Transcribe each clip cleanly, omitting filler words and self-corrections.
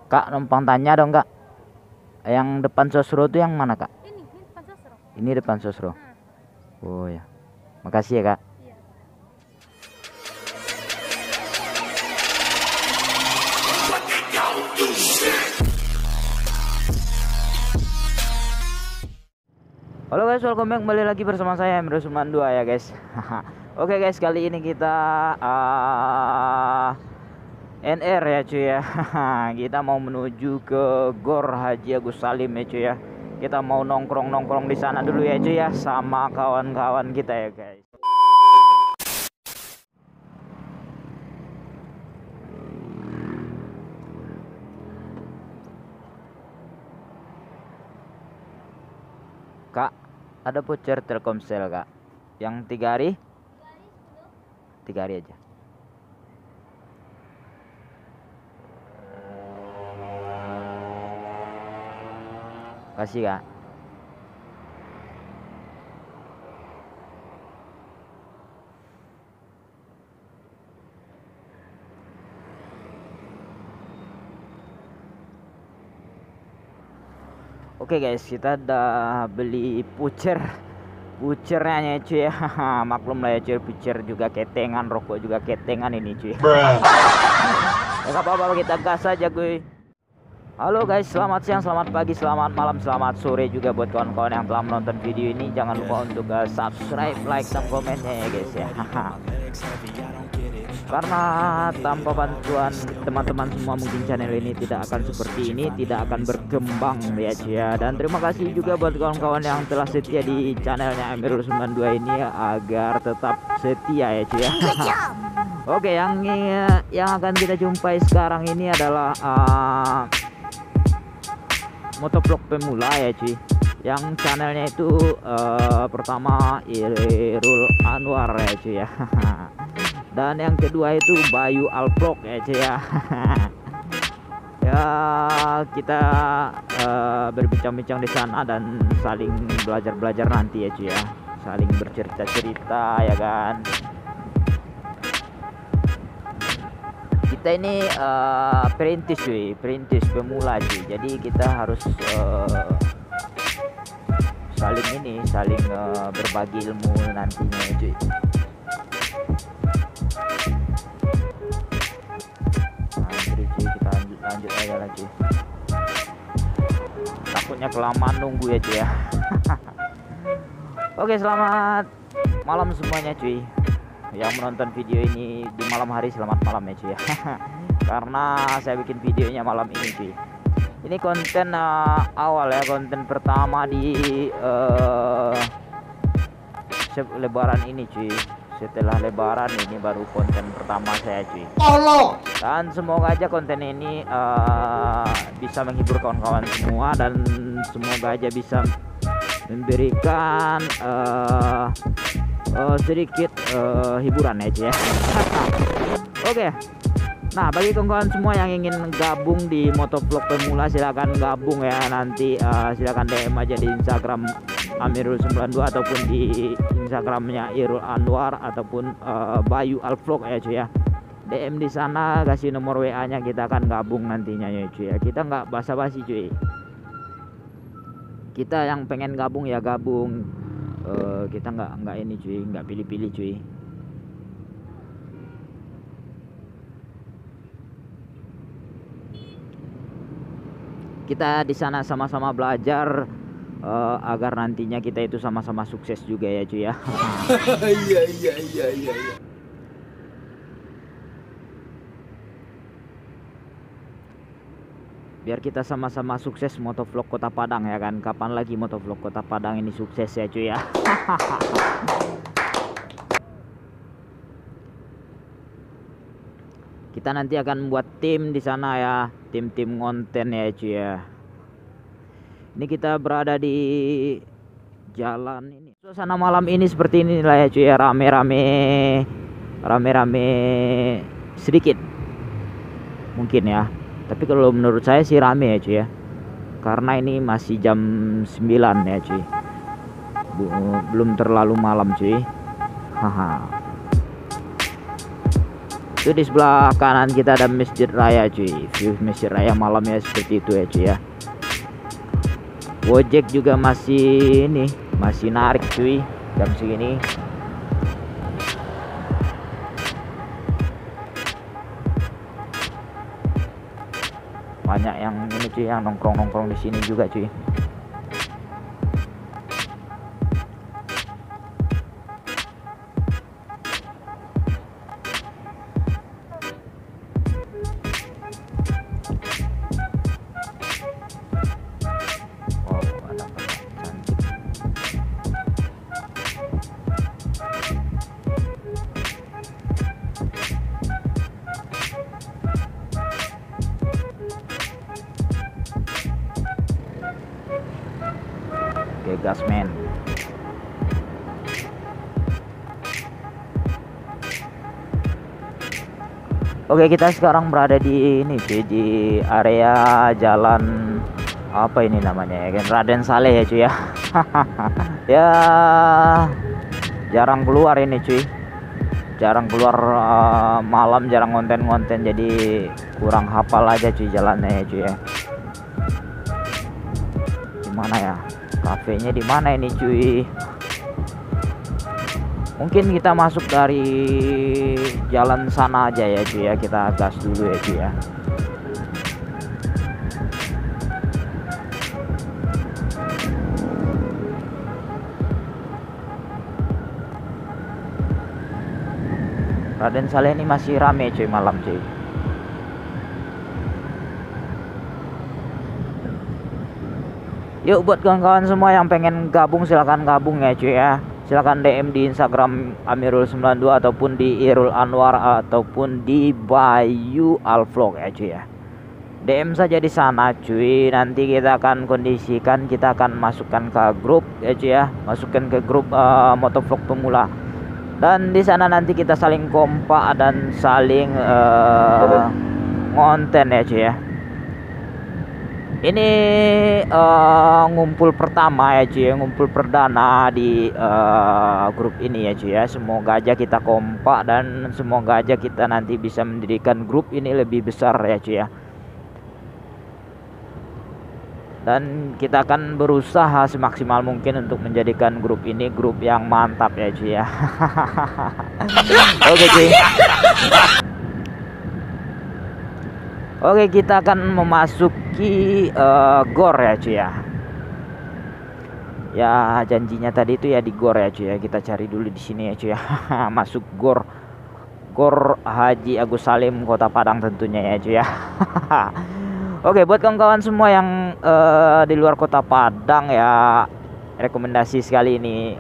Kak, numpang tanya dong Kak. Yang depan Sosro itu yang mana Kak? Ini depan Sosro. Ini depan Sosro. Oh ya. Makasih ya Kak. Iya. Halo guys, welcome back, kembali lagi bersama saya Emre Suman 2 ya guys. Oke guys, kali ini kita NR ya cuy ya. Kita mau menuju ke Gor Haji Agus Salim ya cuy ya. Kita mau nongkrong di sana dulu ya cuy ya, sama kawan-kawan kita ya guys. Kak, ada voucher Telkomsel Kak. Yang 3 hari? 3 hari aja. Kasih Kak. Oke guys, kita udah beli pucernya cuy ya. Maklum lah ya cuy, pucer juga ketengan, rokok juga ketengan ini cuy. Ya gak apa-apa, kita gas aja cuy. Halo guys, selamat siang, selamat pagi, selamat malam, selamat sore juga buat kawan-kawan yang telah menonton video ini. Jangan lupa untuk subscribe, like, dan komennya ya guys ya. Karena tanpa bantuan teman-teman semua mungkin channel ini tidak akan seperti ini, tidak akan berkembang ya cuy ya. Dan terima kasih juga buat kawan-kawan yang telah setia di channelnya Amirul 92 ini ya, agar tetap setia ya cuy ya. Oke, yang akan kita jumpai sekarang ini adalah motovlog pemula ya cuy. Yang channelnya itu pertama Irul Anwar ya cuy ya. Dan yang kedua itu Bayu Alvlog ya cuy ya. Ya kita berbincang-bincang di sana dan saling belajar nanti ya cuy ya. Saling bercerita-cerita ya kan. Kita ini perintis cuy, perintis pemula cuy. Jadi kita harus saling berbagi ilmu nantinya cuy. Antri cuy, kita lanjut aja lah cuy. Takutnya kelamaan nunggu ya cuy ya. Oke, selamat malam semuanya cuy. Yang menonton video ini di malam hari, selamat malam ya cuy ya. Karena saya bikin videonya malam ini cuy. Ini konten awal ya, konten pertama di lebaran ini cuy. Setelah lebaran ini baru konten pertama saya cuy. Dan semoga aja konten ini bisa menghibur kawan-kawan semua, dan semoga aja bisa memberikan sedikit hiburan aja ya. Oke. Nah, bagi kawan-kawan semua yang ingin gabung di motovlog pemula, silakan gabung ya. Nanti silakan DM aja di Instagram Amirul 92 ataupun di Instagramnya Irul Anwar ataupun Bayu Alvlog ya cuy ya. DM di sana, kasih nomor WA-nya, kita akan gabung nantinya ya cuy ya. Kita nggak basa-basi cuy. Kita yang pengen gabung ya gabung. Kita nggak ini cuy, nggak pilih-pilih cuy. Kita di sana sama-sama belajar agar nantinya kita itu sama-sama sukses juga ya cuy ya. Iya. Biar kita sama-sama sukses motovlog Kota Padang ya kan. Kapan lagi motovlog Kota Padang ini sukses ya cuy ya. Kita nanti akan membuat tim di sana ya, tim konten ya cuy ya. Ini kita berada di jalan ini. Suasana malam ini seperti inilah ya cuy ya, rame-rame sedikit mungkin ya. Tapi kalau menurut saya sih rame ya cuy ya. Karena ini masih jam 9 ya cuy. Belum terlalu malam cuy. Haha. Itu di sebelah kanan kita ada Masjid Raya cuy. View Masjid Raya malamnya seperti itu ya cuy ya. Gojek juga masih ini, masih narik cuy jam segini. Banyak yang ini cuy, yang nongkrong-nongkrong di sini juga cuy. Oke, gasmen. Oke, kita sekarang berada di ini cuy, di area jalan apa ini namanya ya kan, Raden Saleh ya cuy ya. Ya jarang keluar ini cuy, jarang keluar malam, jarang konten-konten, jadi kurang hafal aja cuy jalannya ya cuy ya. Gimana ya, kafenya di mana ini cuy? Mungkin kita masuk dari jalan sana aja ya cuy ya, kita gas dulu ya cuy ya. Raden Saleh ini masih rame cuy malam cuy. Yuk buat kawan-kawan semua yang pengen gabung silahkan gabung ya cuy ya. Silahkan DM di Instagram Amirul92 ataupun di Irul Anwar ataupun di Bayu Alvlog ya cuy ya. DM saja di sana cuy. Nanti kita akan kondisikan, kita akan masukkan ke grup ya cuy ya. Masukkan ke grup motovlog pemula. Dan di sana nanti kita saling kompak dan saling konten ya cuy ya. Ini ngumpul pertama ya cuy, ngumpul perdana di grup ini ya cuy ya. Semoga aja kita kompak dan semoga aja kita nanti bisa mendirikan grup ini lebih besar ya cuy ya. Dan kita akan berusaha semaksimal mungkin untuk menjadikan grup ini grup yang mantap ya cuy ya. Oke cuy. Oke, kita akan memasuki gor ya cuy ya. Ya janjinya tadi itu ya di gor ya cuy ya. Kita cari dulu di sini ya cuy ya. Masuk gor Haji Agus Salim Kota Padang tentunya ya cuy ya. Oke, buat kawan-kawan semua yang di luar Kota Padang ya, rekomendasi sekali ini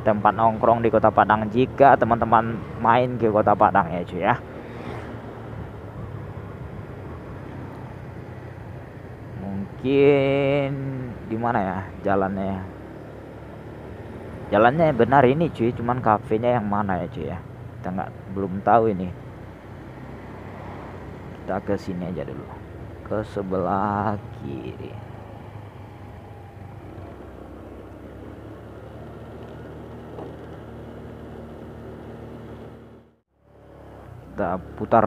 tempat nongkrong di Kota Padang jika teman-teman main ke Kota Padang ya cuy ya. Mungkin di mana ya jalannya? Jalannya benar ini cuy, cuman kafenya yang mana ya cuy ya? Kita belum tahu ini. Kita ke sini aja dulu, ke sebelah kiri. Kita putar.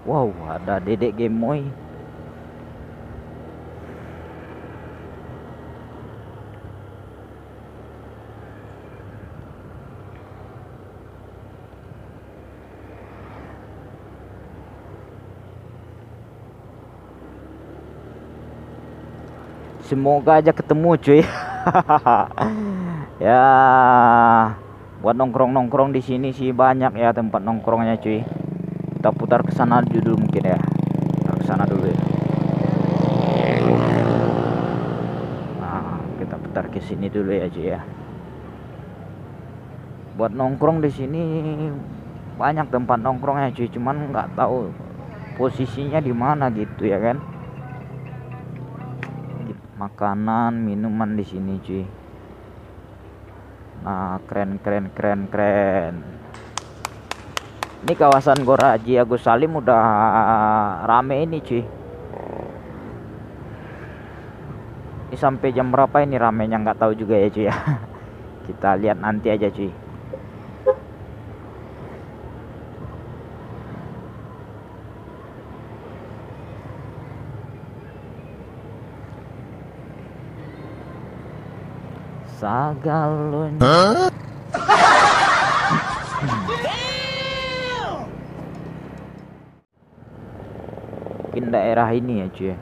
Wow, ada Dedek Gemoy. Semoga aja ketemu cuy. Ya, buat nongkrong-nongkrong di sini sih banyak ya tempat nongkrongnya cuy. Kita putar ke sana dulu mungkin ya. Putar ke sana dulu ya. Nah, kita putar ke sini dulu ya cuy ya. Buat nongkrong di sini banyak tempat nongkrongnya cuy, cuman nggak tahu posisinya di mana gitu ya kan. Makanan, minuman di sini cuy. Nah, keren. Ini kawasan Gor Haji Agus Salim udah rame ini cuy. Ini sampai jam berapa ini ramenya nggak tahu juga ya cuy ya. Kita lihat nanti aja cuy. Sagalonya. Mungkin daerah ini ya cuy.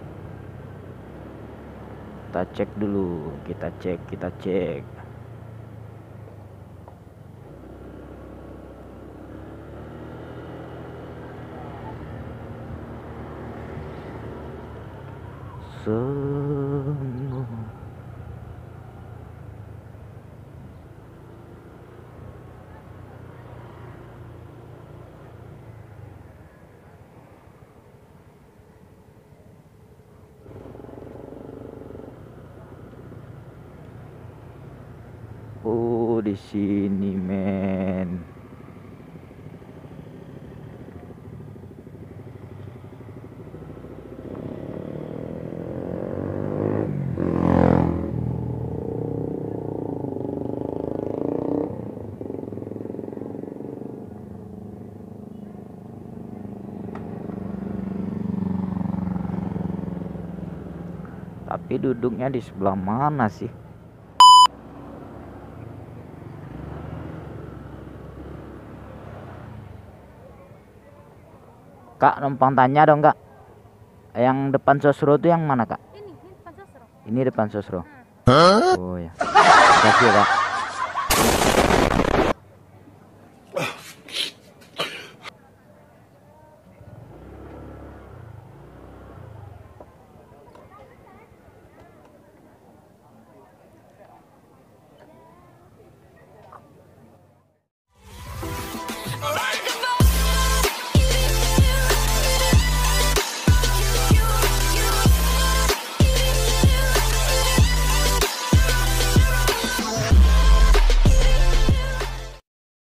Kita cek dulu, kita cek. Semua di sini men. Tapi duduknya di sebelah mana sih? Kak, numpang tanya dong kak. Yang depan Sosro itu yang mana kak? Ini depan Sosro. Ini depan Sosro. Nah. Oh ya. Terima kasih ya kak.